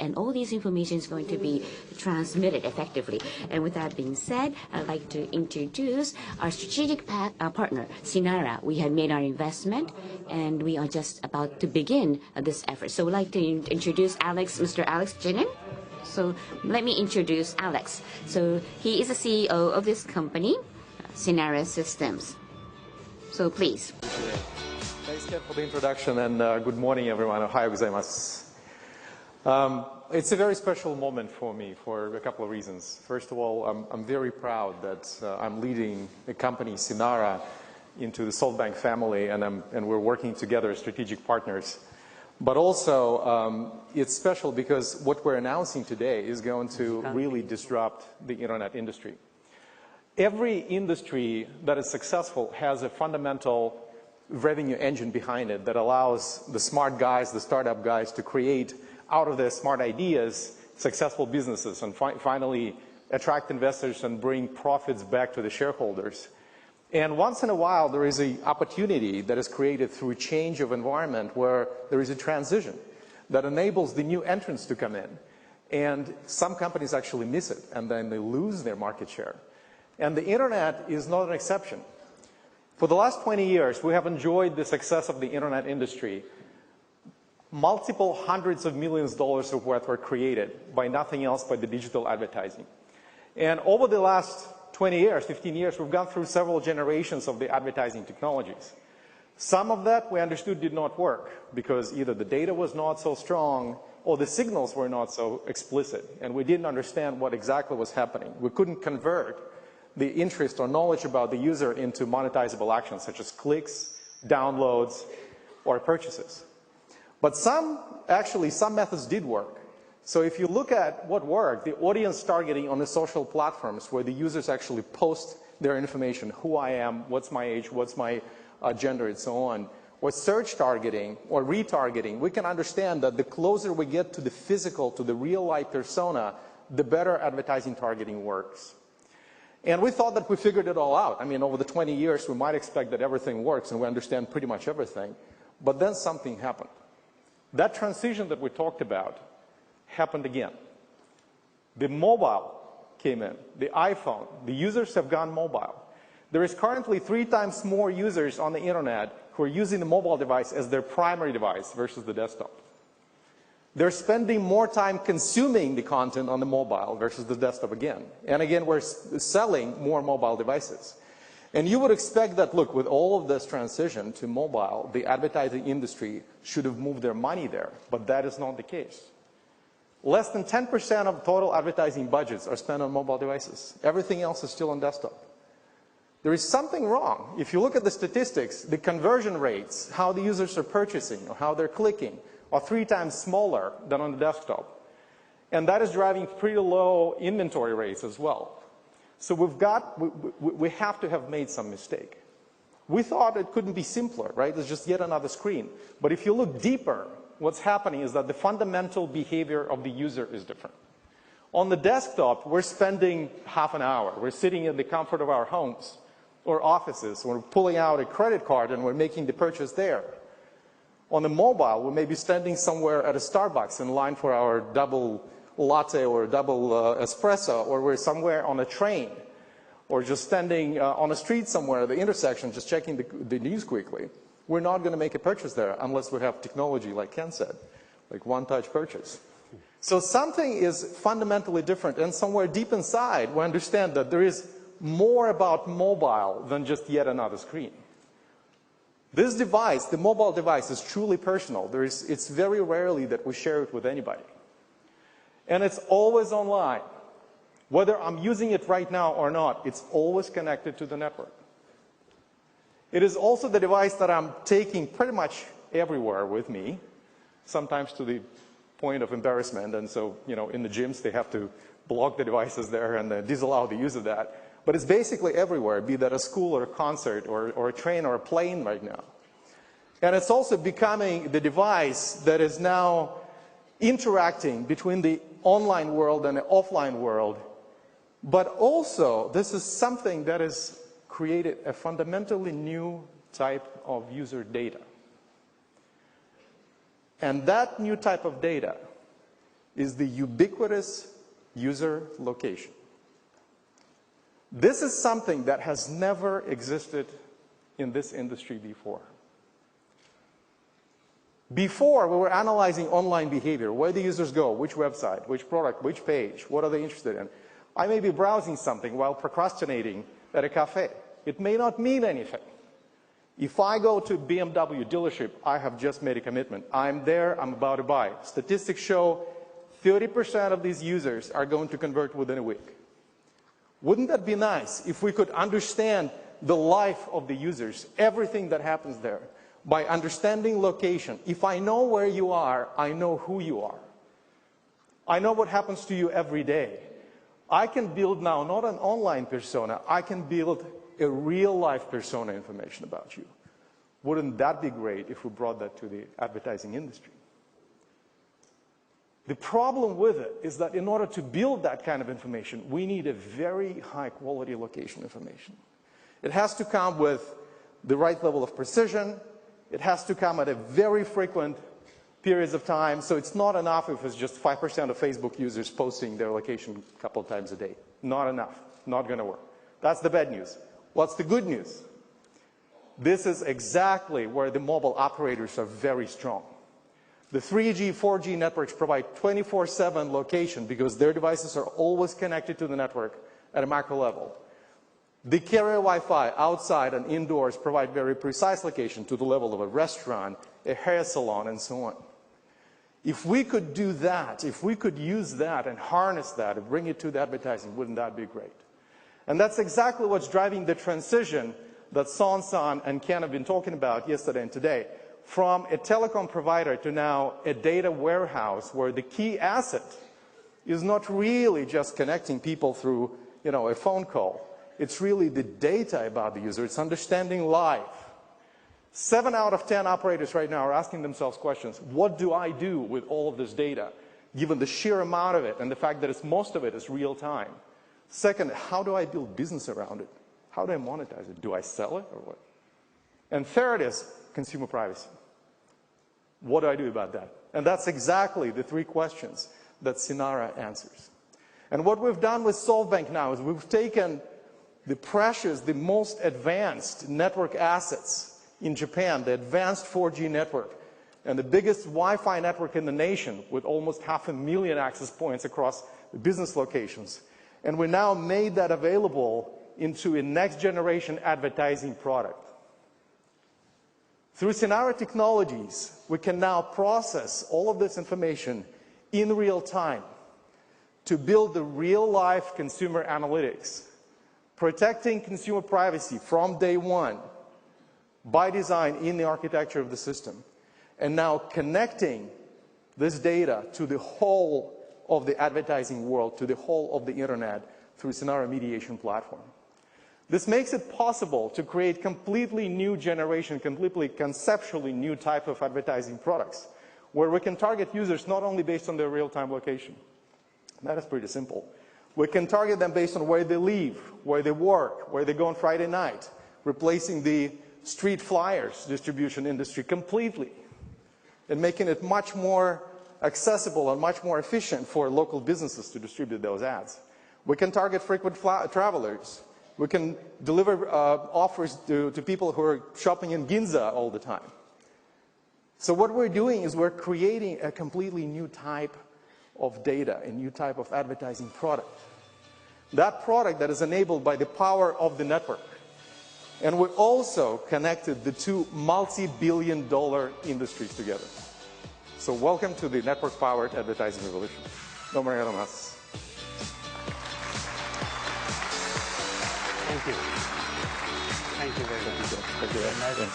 and all these information is going to be transmitted effectively. And with that being said, I'd like to introduce our strategic partner, Sinara. We have made our investment, and we are just about to begin this effort. So we'd like to introduce Mr. Alex Zinin. So let me introduce Alex. So he is the CEO of this company, Sinara Systems. So please. Thanks, Ken, for the introduction, and good morning, everyone. Ohayou gozaimasu. It's a very special moment for me for a couple of reasons. First of all, I'm very proud that I'm leading a company, Sinara, into the Softbank family, and we're working together as strategic partners. But also, it's special because what we're announcing today is going to really disrupt the internet industry. Every industry that is successful has a fundamental revenue engine behind it that allows the smart guys, the startup guys, to create out of their smart ideas successful businesses and finally attract investors and bring profits back to the shareholders. And once in a while, there is an opportunity that is created through a change of environment where there is a transition that enables the new entrants to come in. And some companies actually miss it, and then they lose their market share. And the internet is not an exception. For the last 20 years, we have enjoyed the success of the internet industry. Multiple hundreds of millions of dollars of worth were created by nothing else but the digital advertising. And over the last 20 years, 15 years, we've gone through several generations of the advertising technologies. Some of that we understood did not work because either the data was not so strong or the signals were not so explicit, and we didn't understand what exactly was happening. We couldn't convert the interest or knowledge about the user into monetizable actions such as clicks, downloads, or purchases. But some methods did work. So if you look at what worked, the audience targeting on the social platforms where the users actually post their information, who I am, what's my age, what's my gender, and so on, or search targeting or retargeting, we can understand that the closer we get to the physical, to the real-life persona, the better advertising targeting works. And we thought that we figured it all out. I mean, over the 20 years, we might expect that everything works and we understand pretty much everything. But then something happened. That transition that we talked about happened again. The mobile came in, the iPhone. The users have gone mobile. There is currently 3 times more users on the internet who are using the mobile device as their primary device versus the desktop. They're spending more time consuming the content on the mobile versus the desktop again. And again, we're selling more mobile devices. And you would expect that, look, with all of this transition to mobile, the advertising industry should have moved their money there. But that is not the case. Less than 10% of total advertising budgets are spent on mobile devices. Everything else is still on desktop. There is something wrong. If you look at the statistics, the conversion rates, how the users are purchasing or how they're clicking, are 3 times smaller than on the desktop. And that is driving pretty low inventory rates as well. So we have to have made some mistake. We thought it couldn't be simpler, right? It's just yet another screen. But if you look deeper, what's happening is that the fundamental behavior of the user is different. On the desktop, we're spending half an hour. We're sitting in the comfort of our homes or offices. We're pulling out a credit card and we're making the purchase there. On the mobile, we may be standing somewhere at a Starbucks in line for our double latte or double espresso, or we're somewhere on a train, or just standing on a street somewhere at the intersection, just checking the news quickly. We're not going to make a purchase there unless we have technology, like Ken said, like one-touch purchase. So something is fundamentally different, and somewhere deep inside, we understand that there is more about mobile than just yet another screen. This device, the mobile device, is truly personal. It's very rarely that we share it with anybody. And it's always online. Whether I'm using it right now or not, it's always connected to the network. It is also the device that I'm taking pretty much everywhere with me, sometimes to the point of embarrassment. And so, in the gyms, they have to block the devices there and disallow the use of that. But it's basically everywhere, be that a school or a concert or a train or a plane right now. And it's also becoming the device that is now interacting between the online world and the offline world. But also, this is something that has created a fundamentally new type of user data. And that new type of data is the ubiquitous user location. This is something that has never existed in this industry before. Before, we were analyzing online behavior, where the users go, which website, which product, which page, what are they interested in. I may be browsing something while procrastinating at a cafe. It may not mean anything. If I go to BMW dealership, I have just made a commitment. I'm there, I'm about to buy. Statistics show 30% of these users are going to convert within a week. Wouldn't that be nice if we could understand the life of the users, everything that happens there, by understanding location? If I know where you are, I know who you are. I know what happens to you every day. I can build now not an online persona, I can build a real-life persona information about you. Wouldn't that be great if we brought that to the advertising industry? The problem with it is that in order to build that kind of information, we need a very high-quality location information. It has to come with the right level of precision. It has to come at a very frequent periods of time. So it's not enough if it's just 5% of Facebook users posting their location a couple of times a day. Not enough. Not going to work. That's the bad news. What's the good news? This is exactly where the mobile operators are very strong. The 3G, 4G networks provide 24/7 location because their devices are always connected to the network at a macro level. The carrier Wi-Fi outside and indoors provide very precise location to the level of a restaurant, a hair salon, and so on. If we could do that, if we could use that and harness that and bring it to the advertising, wouldn't that be great? And that's exactly what's driving the transition that Son and Ken have been talking about yesterday and today, from a telecom provider to now a data warehouse where the key asset is not really just connecting people through, a phone call. It's really the data about the user. It's understanding life. 7 out of 10 operators right now are asking themselves questions. What do I do with all of this data, given the sheer amount of it and the fact that most of it is real time? Second, how do I build business around it? How do I monetize it? Do I sell it or what? And third is consumer privacy. What do I do about that? And that's exactly the 3 questions that Sinara answers. And what we've done with Softbank now is we've taken the precious, the most advanced network assets in Japan, the advanced 4G network, and the biggest Wi-Fi network in the nation with almost 500,000 access points across the business locations. And we now made that available into a next generation advertising product. Through Sinara technologies, we can now process all of this information in real time to build the real life consumer analytics, protecting consumer privacy from day one by design in the architecture of the system, and now connecting this data to the whole of the advertising world, to the whole of the internet through Sinara mediation platform. This makes it possible to create completely new generation, completely conceptually new type of advertising products, where we can target users not only based on their real-time location. That is pretty simple. We can target them based on where they live, where they work, where they go on Friday night, replacing the street flyers distribution industry completely, and making it much more accessible and much more efficient for local businesses to distribute those ads. We can target frequent travelers. We can deliver offers to people who are shopping in Ginza all the time. So what we're doing is we're creating a completely new type of data, a new type of advertising product. That product that is enabled by the power of the network. And we also connected the 2 multi-billion-dollar industries together. So welcome to the network-powered advertising revolution. Domo arigatou. Thank you. Thank you very much. Thank you.